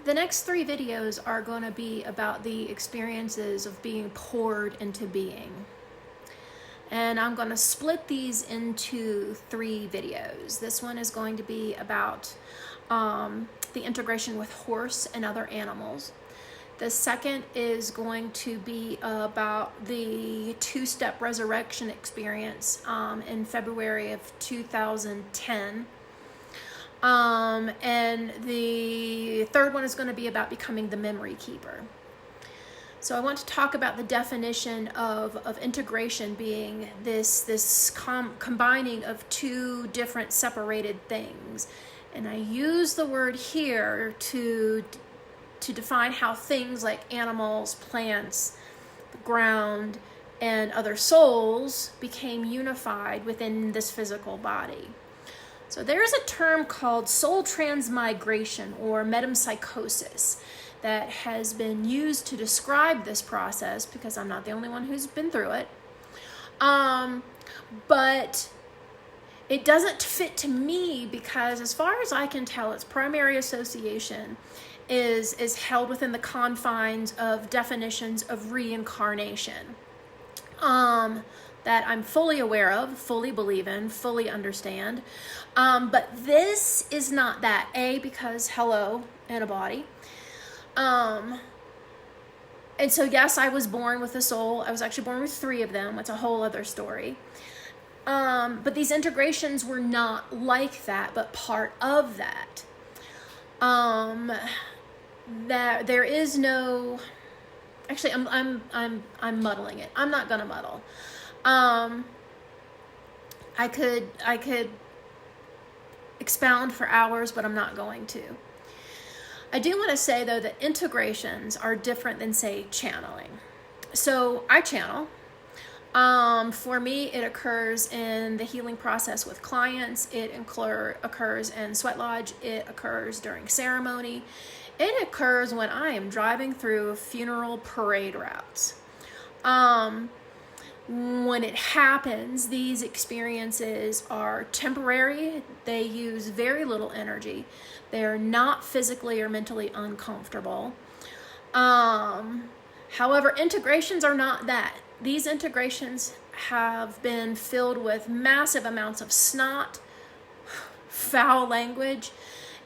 The next 3 videos are going to be about the experiences of being poured into being. And I'm going to split these into 3 videos. This one is going to be about the integration with horse and other animals. The second is going to be about the 2-step resurrection experience in February of 2010. And the third one is going to be about becoming the memory keeper. So I want to talk about the definition of integration being this combining of 2 different separated things. And I use the word here to define how things like animals, plants, the ground, and other souls became unified within this physical body. So there's a term called soul transmigration or metempsychosis that has been used to describe this process, because I'm not the only one who's been through it. But it doesn't fit to me because, as far as I can tell, its primary association is held within the confines of definitions of reincarnation. That I'm fully aware of, fully believe in, fully understand. But this is not that. A, because hello, in a body. And so yes, I was born with a soul. I was actually born with 3 of them. It's a whole other story. But these integrations were not like that, but part of that. That there is no. Actually, I'm muddling it. I'm not gonna muddle. I could expound for hours, but I'm not going to. I do want to say, though, that integrations are different than, say, channeling. So I channel. For me, it occurs in the healing process with clients. It occurs in sweat lodge. It occurs during ceremony. It occurs when I am driving through funeral parade routes. When it happens, these experiences are temporary. They use very little energy. They are not physically or mentally uncomfortable. However, integrations are not that. These integrations have been filled with massive amounts of snot, foul language,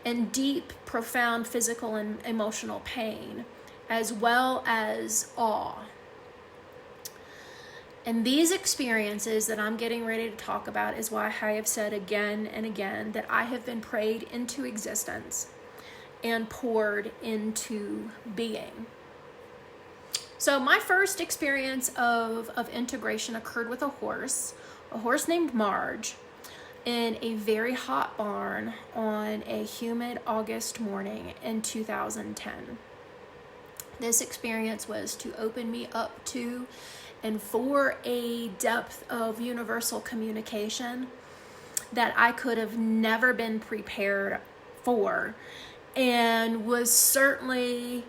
and deep, profound physical and emotional pain, as well as awe. And these experiences that I'm getting ready to talk about is why I have said again and again that I have been prayed into existence and poured into being. So my first experience of integration occurred with a horse named Marge, in a very hot barn on a humid August morning in 2010. This experience was to open me up to and for a depth of universal communication that I could have never been prepared for, and was certainly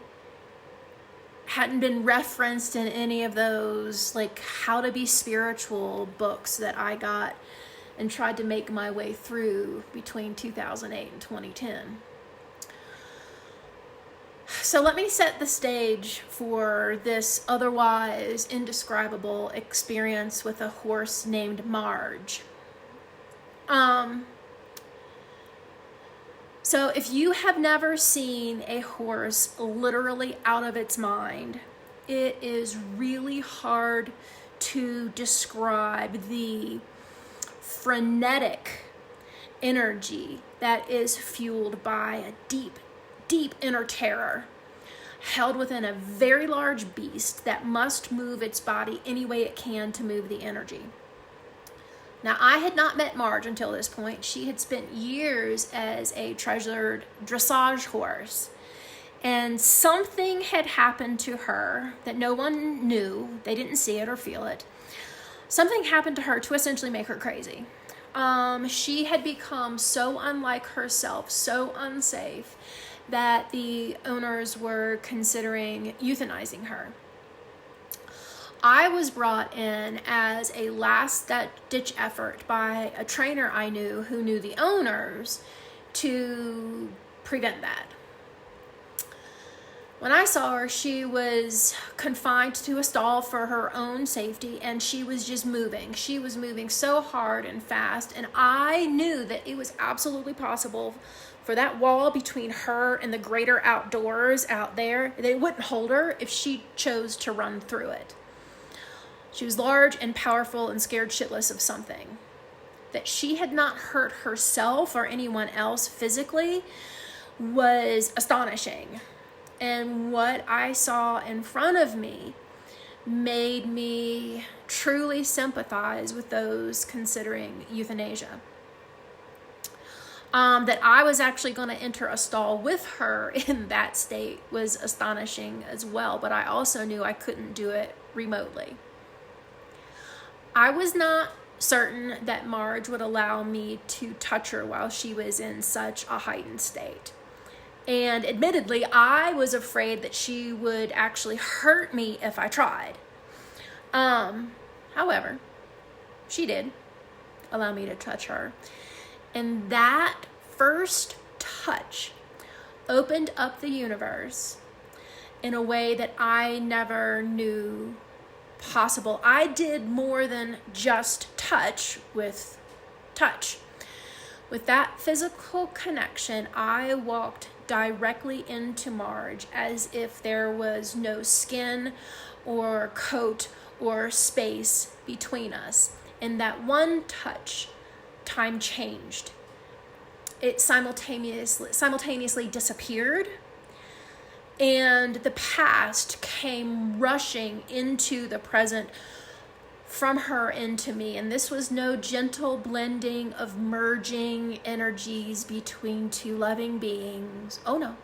hadn't been referenced in any of those like how to be spiritual books that I got and tried to make my way through between 2008 and 2010. So let me set the stage for this otherwise indescribable experience with a horse named Marge. So if you have never seen a horse literally out of its mind, it is really hard to describe the frenetic energy that is fueled by a deep, deep inner terror held within a very large beast that must move its body any way it can to move the energy. Now, I had not met Marge until this point. She had spent years as a treasured dressage horse, and something had happened to her that no one knew. They didn't see it or feel it. Something happened to her to essentially make her crazy. She had become so unlike herself, so unsafe, that the owners were considering euthanizing her. I was brought in as a last-ditch effort by a trainer I knew who knew the owners to prevent that. When I saw her, she was confined to a stall for her own safety, and she was just moving. She was moving so hard and fast, and I knew that it was absolutely possible for that wall between her and the greater outdoors out there, they wouldn't hold her if she chose to run through it. She was large and powerful and scared shitless of something. That she had not hurt herself or anyone else physically was astonishing. And what I saw in front of me made me truly sympathize with those considering euthanasia. That I was actually going to enter a stall with her in that state was astonishing as well, but I also knew I couldn't do it remotely. I was not certain that Marge would allow me to touch her while she was in such a heightened state. And admittedly, I was afraid that she would actually hurt me if I tried. However, she did allow me to touch her. And that first touch opened up the universe in a way that I never knew possible. I did more than just touch with touch. With that physical connection, I walked directly into Marge as if there was no skin or coat or space between us. In that one touch, time changed. It simultaneously disappeared, and the past came rushing into the present from her into me. And this was no gentle blending of merging energies between two loving beings. Oh no.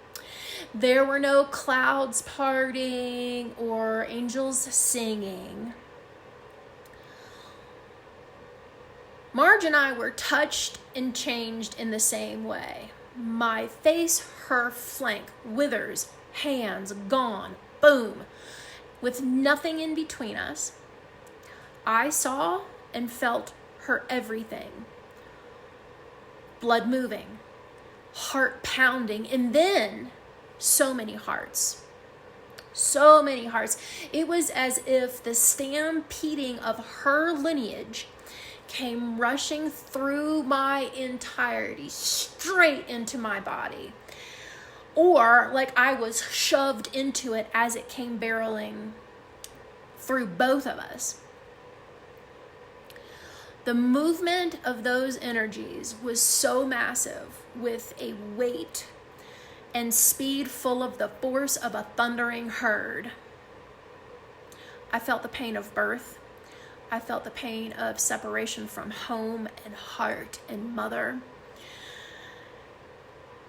There were no clouds parting or angels singing. Marge and I were touched and changed in the same way. My face, her flank, withers, hands gone, boom, with nothing in between us. I saw and felt her everything. Blood moving, heart pounding, and then so many hearts. So many hearts. It was as if the stampeding of her lineage came rushing through my entirety, straight into my body. Or like I was shoved into it as it came barreling through both of us. The movement of those energies was so massive, with a weight and speed full of the force of a thundering herd. I felt the pain of birth. I felt the pain of separation from home and heart and mother.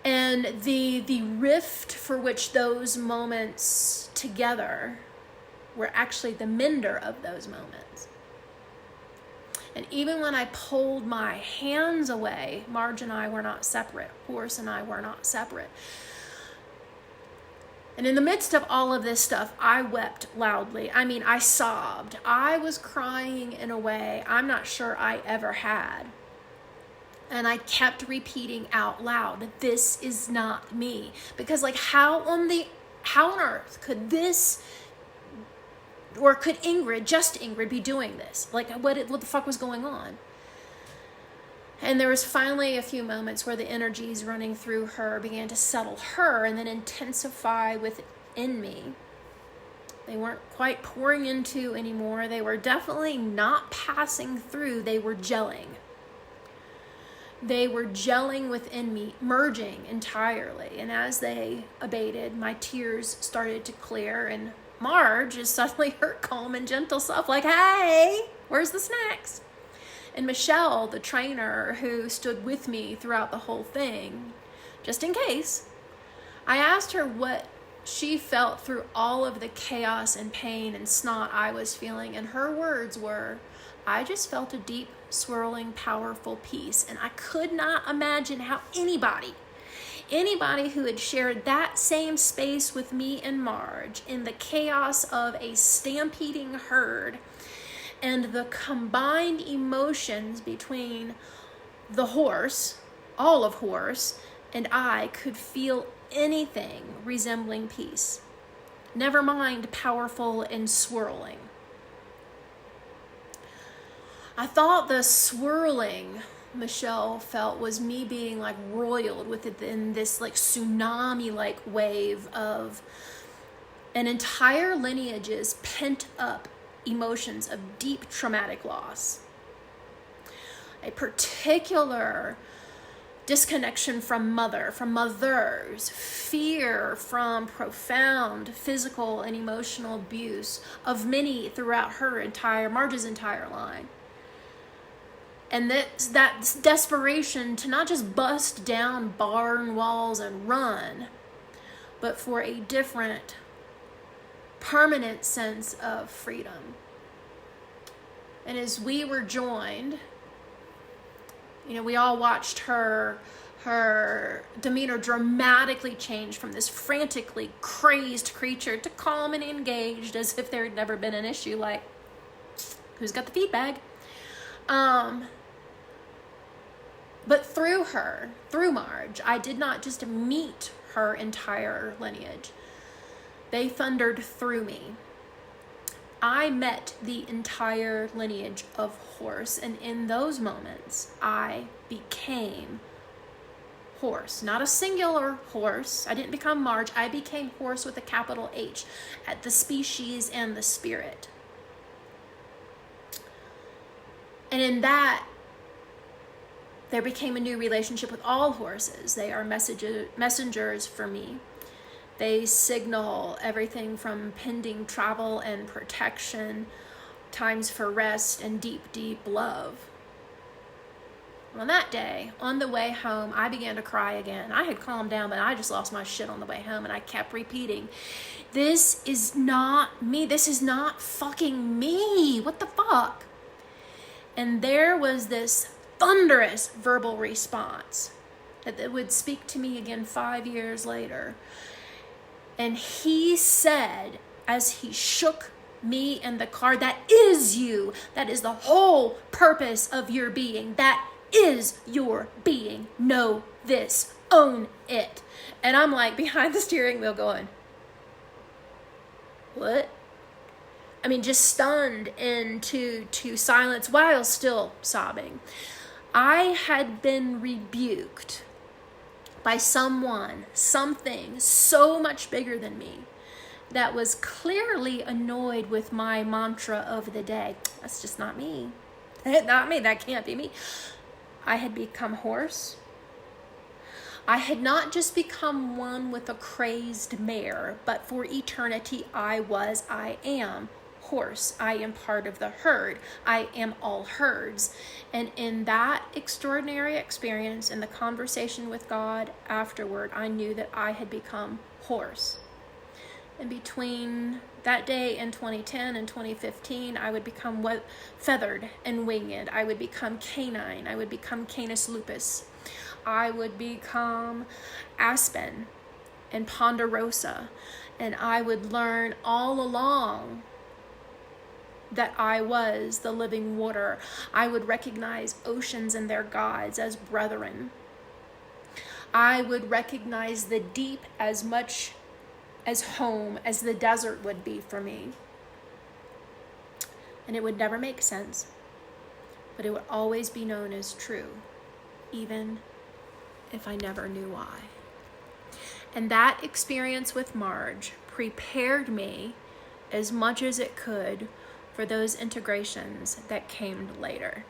And the rift for which those moments together were actually the mender of those moments. And even when I pulled my hands away, Marge and I were not separate. Horse and I were not separate. And in the midst of all of this stuff, I wept loudly. I mean, I sobbed. I was crying in a way I'm not sure I ever had. And I kept repeating out loud, this is not me. Because like how on earth could this, or could just Ingrid be doing this? Like what the fuck was going on? And there was finally a few moments where the energies running through her began to settle her and then intensify within me. They weren't quite pouring into anymore. They were definitely not passing through. They were gelling. They were gelling within me, merging entirely. And as they abated, my tears started to clear, and Marge is suddenly her calm and gentle self, like, hey, where's the snacks? And Michelle, the trainer who stood with me throughout the whole thing, just in case, I asked her what she felt through all of the chaos and pain and snot I was feeling. And her words were, I just felt a deep, swirling, powerful peace. And I could not imagine how anybody who had shared that same space with me and Marge in the chaos of a stampeding herd and the combined emotions between the horse, all of horse, and I could feel anything resembling peace. never mind powerful and swirling. I thought the swirling Michelle felt was me being like roiled within this like tsunami like wave of an entire lineage's pent up emotions of deep traumatic loss. A particular disconnection from mothers, fear from profound physical and emotional abuse of many throughout Marge's entire line. And that desperation to not just bust down barn walls and run, but for a different, permanent sense of freedom. And as we were joined, we all watched her demeanor dramatically change from this frantically crazed creature to calm and engaged as if there had never been an issue, like, who's got the feed bag? But through Marge, I did not just meet her entire lineage. They thundered through me. I met the entire lineage of horse, and in those moments, I became horse. Not a singular horse. I didn't become Marge. I became horse with a capital H, at the species and the spirit. And in that, there became a new relationship with all horses. They are messengers for me. They signal everything from pending travel and protection, times for rest, and deep, deep love. On that day, on the way home, I began to cry again. I had calmed down, but I just lost my shit on the way home, and I kept repeating, this is not me. This is not fucking me. What the fuck? And there was this thunderous verbal response that would speak to me again 5 years later. And he said, as he shook me in the car, that is you. That is the whole purpose of your being. That is your being. Know this. Own it. And I'm like behind the steering wheel going, what? I mean, just stunned into silence while still sobbing. I had been rebuked by something so much bigger than me that was clearly annoyed with my mantra of the day. That's just not me. Not me. That can't be me. I had become horse. I had not just become one with a crazed mare, but for eternity I am horse. I am part of the herd. I am all herds. And in that extraordinary experience, in the conversation with God afterward, I knew that I had become horse. And between that day in 2010 and 2015, I would become feathered and winged. I would become canine. I would become Canis lupus. I would become aspen and ponderosa. And I would learn all along that I was the living water. I would recognize oceans and their gods as brethren. I would recognize the deep as much as home as the desert would be for me. And it would never make sense, but it would always be known as true, even if I never knew why. And that experience with Marge prepared me as much as it could for those integrations that came later.